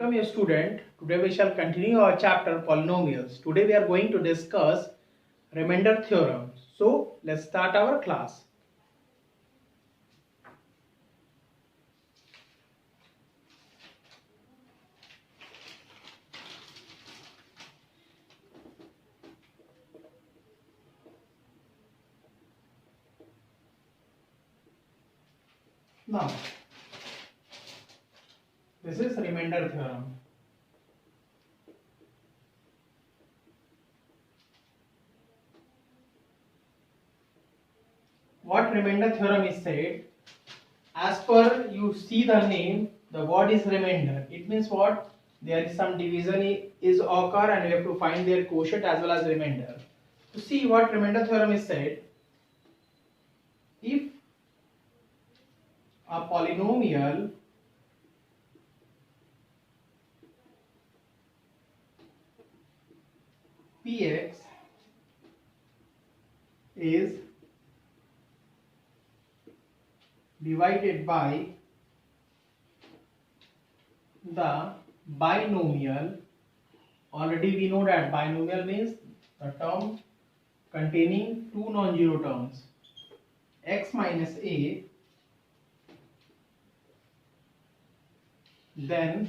Welcome, your student. Today we shall continue our chapter polynomials. Today we are going to discuss remainder theorem. So let's start our class. Now, this is remainder theorem. What remainder theorem is said? As per you see the name, the word is remainder. It means what? There is some division is occur and we have to find their quotient as well as remainder. To see what remainder theorem is said, if a polynomial Px is divided by the binomial. Already we know that binomial means the term containing two non-zero terms, x minus a, then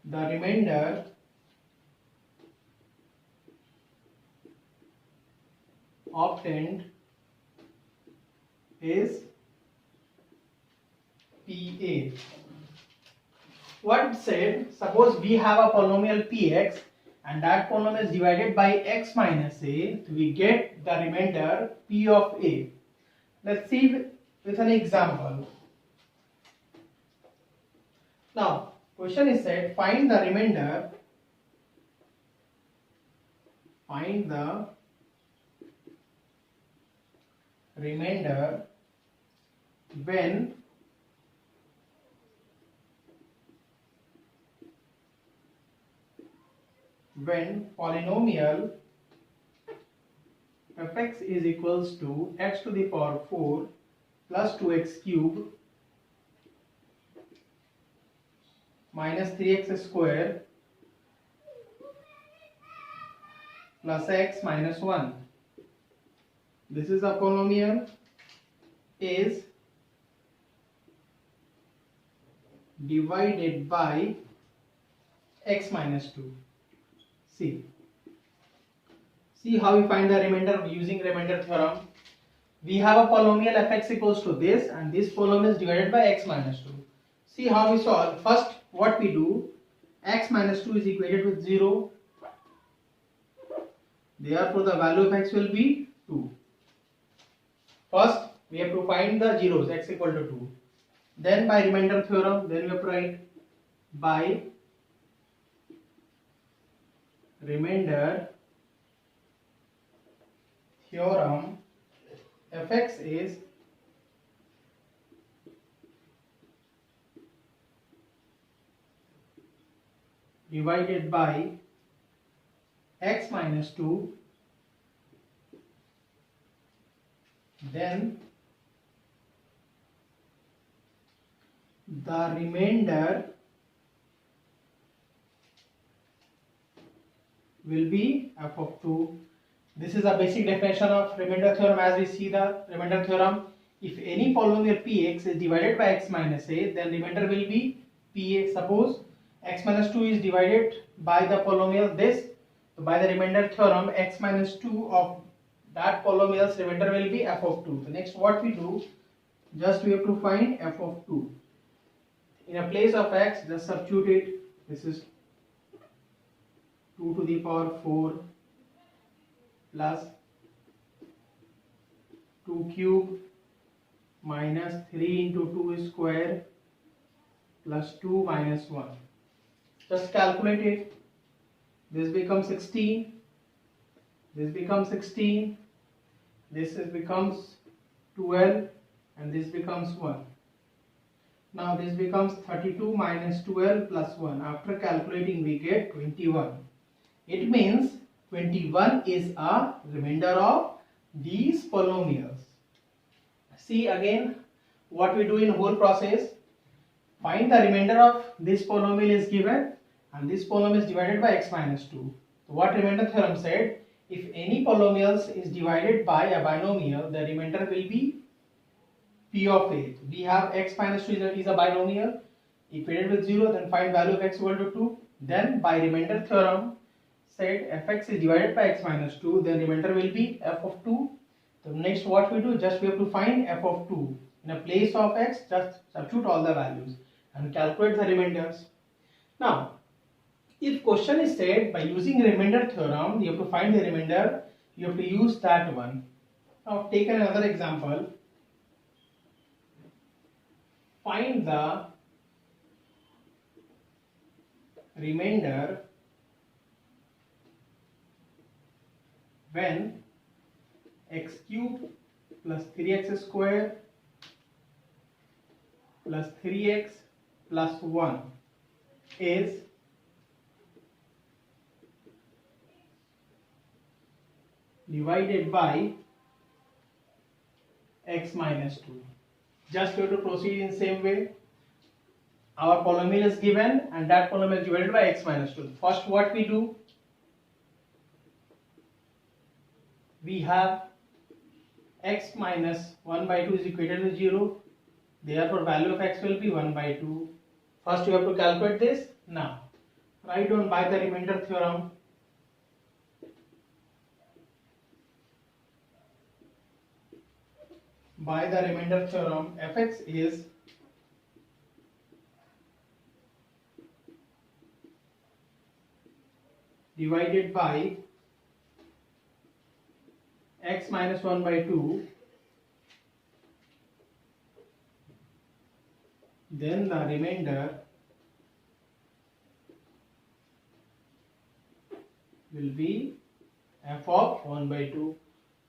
the remainder obtained is PA. What it said, suppose we have a polynomial Px and that polynomial is divided by x minus a, we get the remainder P of a. Let's see with an example. Now, question is said, find the remainder, when polynomial fx is equals to x to the power 4 plus 2x cube minus 3x square plus x minus 1. This is a polynomial is divided by x minus 2. See how we find the remainder using remainder theorem. We have a polynomial fx equals to this and this polynomial is divided by x minus 2. See how we solve. First what we do, x minus 2 is equated with 0. Therefore the value of x will be 2. First we have to find the zeros, x equal to 2. Then by remainder theorem, then we have to write by remainder theorem fx is divided by x minus 2, then the remainder will be f of 2. This is a basic definition of remainder theorem. As we see the remainder theorem, if any polynomial Px is divided by x minus a, then remainder will be Pa. Suppose x minus 2 is divided by the polynomial this, so by the remainder theorem x minus 2 of that polynomial's remainder will be f of 2. So next what we do, just we have to find f of 2. In a place of x, just substitute it. This is 2 to the power 4 plus 2 cube minus 3 into 2 square plus 2 minus 1. Just calculate it. This becomes 16. This becomes 16. This becomes 12 and this becomes 1. Now this becomes 32 minus 12 plus 1. After calculating we get 21. It means 21 is a remainder of these polynomials. See again what we do in whole process, find the remainder of this polynomial is given and this polynomial is divided by x minus 2. So what remainder theorem said, if any polynomials is divided by a binomial, the remainder will be p of a. So we have x minus 2 is a binomial. Equated with 0, then find value of x equal to 2. Then by remainder theorem said fx is divided by x minus 2, then remainder will be f of 2. So next what we do, just we have to find f of 2. In a place of x, just substitute all the values and calculate the remainders. Now, if question is said by using remainder theorem, you have to find the remainder, you have to use that one. Now take another example. Find the remainder when x cube plus 3x square plus 3x plus 1 is divided by x minus 2. Just we have to proceed in same way. Our polynomial is given and that polynomial is divided by x minus 2. First what we do, we have x minus 1 by 2 is equated to 0. Therefore value of x will be 1 by 2. First you have to calculate this. Now write down by the remainder theorem. By the remainder theorem, fx is divided by x minus 1 by 2, then the remainder will be f of 1 by 2.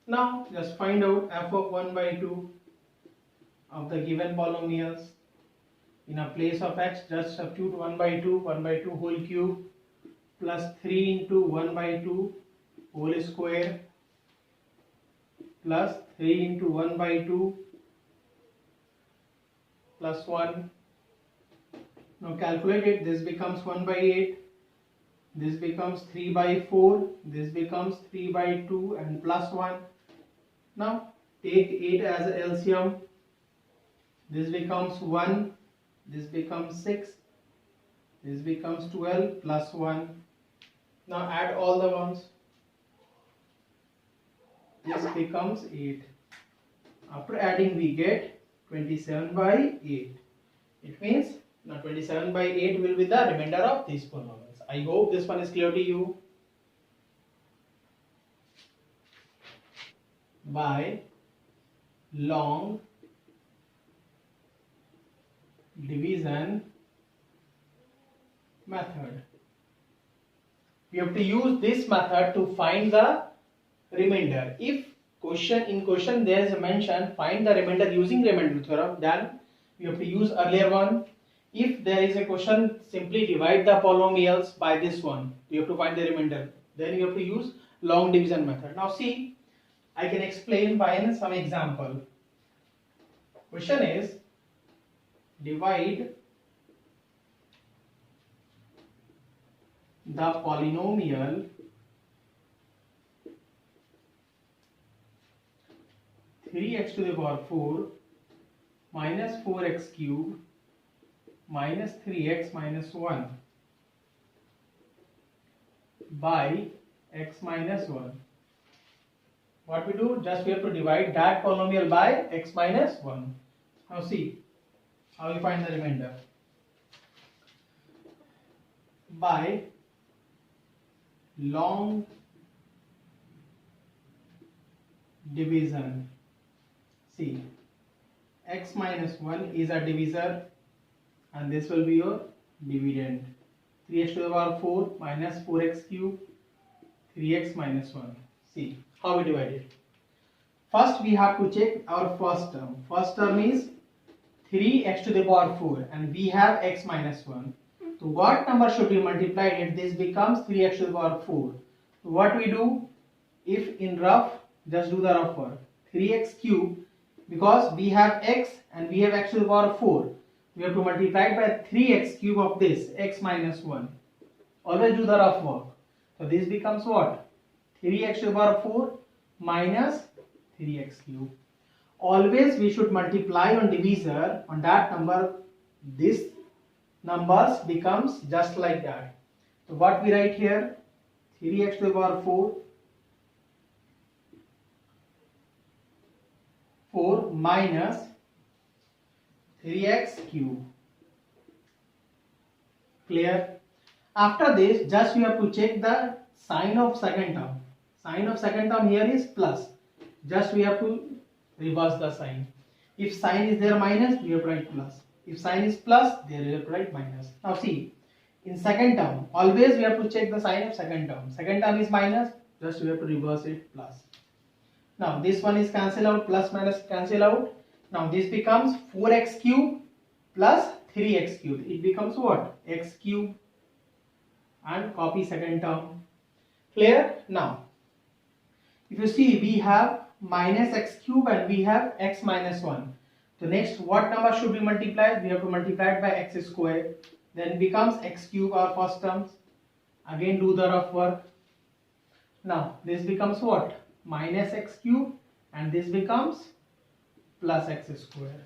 Now just find out f of 1 by 2 of the given polynomials. In a place of x, just substitute 1 by 2 whole cube plus 3 into 1 by 2 whole square plus 3 into 1 by 2 plus 1. Now calculate it. This becomes 1 by 8. This becomes 3 by 4. This becomes 3 by 2 and plus 1. Now take 8 as a LCM. This becomes 1. This becomes 6. This becomes 12 plus 1. Now add all the ones. This becomes 8. After adding we get 27 by 8. It means now 27 by 8 will be the remainder of these polynomials. I hope this one is clear to you. By long division method, we have to use this method to find the remainder. If in question there is a mention find the remainder using remainder theorem, then we have to use earlier one. If there is a question simply divide the polynomials by this one, you have to find the remainder, then you have to use long division method. Now see, I can explain by some example. Question is, divide the polynomial 3x to the power 4 minus 4x cube minus 3x minus 1 by x minus 1. What we do, just we have to divide that polynomial by x minus 1. Now see how we find the remainder. By long division. See, x minus 1 is a divisor and this will be your dividend. 3x to the power 4 minus 4x cube 3x minus 1. See how we divide it. First we have to check our first term. First term is 3x to the power 4 and we have x minus 1. So what number should be multiplied if this becomes 3x to the power 4? What we do, if in rough, just do the rough work. 3x cube because we have x and we have x to the power of 4. We have to multiply it by 3x cube of this, x minus 1. Always do the rough work. So this becomes what? 3x to the power of 4 minus 3x cube. Always we should multiply on divisor on that number. This numbers becomes just like that. So what we write here? 3x to the power of 4 minus 3x cube. Clear? After this, just you have to check the sign of second term. Sign of second term here is plus. Just we have to reverse the sign. If sign is there minus, we have to write plus. If sign is plus, there we have to write minus. Now see, in second term, always we have to check the sign of second term. Second term is minus, just we have to reverse it plus. Now this one is cancel out, plus minus cancel out. Now this becomes 4x cube plus 3x cube. It becomes what? X cube, and copy second term. Clear? Now if you see, we have minus x cube and we have x minus 1. So next, what number should we multiply? We have to multiply it by x square. Then it becomes x cube, our first terms. Again do the rough work. Now this becomes what? Minus x cube, and this becomes plus x square.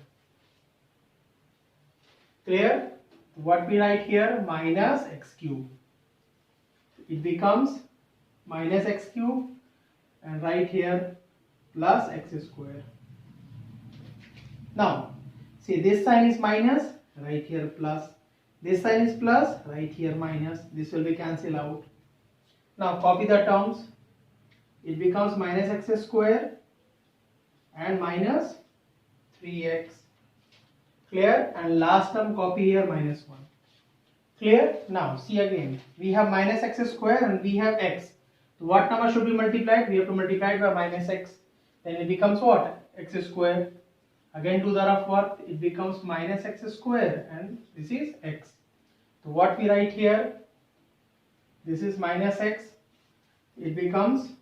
Clear? What we write here? Minus x cube. It becomes minus x cube, and right here plus x square. Now see, this sign is minus, right here plus. This sign is plus, right here minus. This will be cancelled out. Now copy the terms. It becomes minus x square and minus 3x. Clear? And last term copy here minus 1. Clear? Now see again, we have minus x square and we have x. So what number should be multiplied? We have to multiply it by minus x. Then it becomes what? X square. Again do the rough work. It becomes minus x square and this is x. So what we write here? This is minus x. It becomes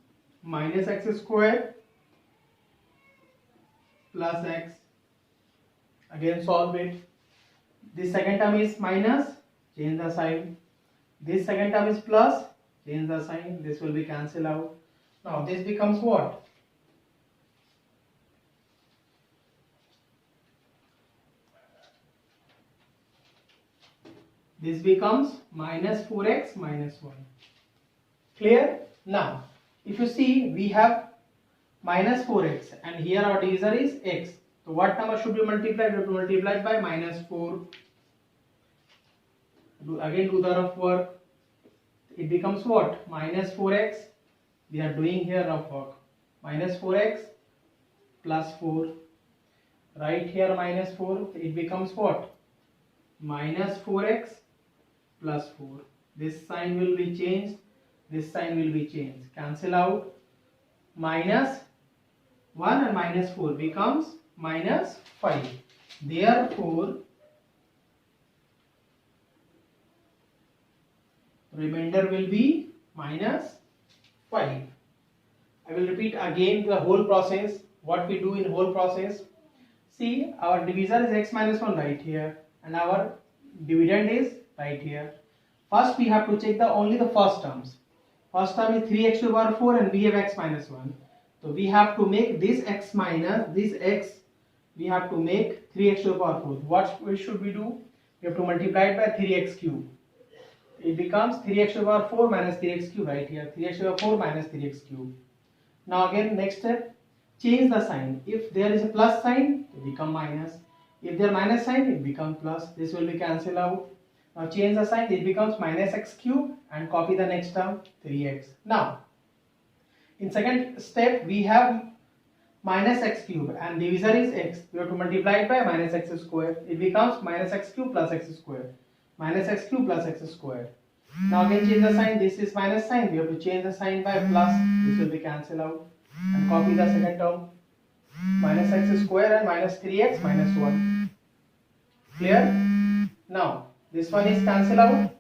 minus x square plus x. Again solve it. This second term is minus, change the sign. This second term is plus, change the sign. This will be cancelled out. Now this becomes what? This becomes minus 4x minus 1. Clear? Now if you see, we have minus 4x and here our divisor is x. So what number should be multiplied? We have to multiply it by minus 4. Again do the rough work. It becomes what? Minus 4x. We are doing here rough work. Minus 4x plus 4. Right here minus 4. It becomes what? Minus 4x plus 4. This sign will be changed. This sign will be changed. Cancel out. Minus 1 and minus 4 becomes minus 5. Therefore, remainder will be minus 5. I will repeat again the whole process. What we do in whole process. See, our divisor is x minus 1 right here and our dividend is right here. First we have to check only the first terms. First term is 3x to the power 4 and we have x minus 1. So we have to make this x minus this x, we have to make 3x to the power 4. What should we do? We have to multiply it by 3x cube. It becomes 3x to the power 4 minus 3x cube right here. 3x to the power 4 minus 3x cube. Now again next step, change the sign. If there is a plus sign, it becomes minus. If there is minus sign, it becomes plus. This will be cancelled out. Now change the sign, it becomes minus x cube and copy the next term 3x. Now in second step we have minus x cube and divisor is x. We have to multiply it by minus x square. It becomes minus x cube plus x square. Minus x cube plus x square. Now again change the sign. This is minus sign. We have to change the sign by plus. This will be cancelled out and copy the second term. Minus x square and minus 3x minus 1. Clear? Now this one is cancelled out.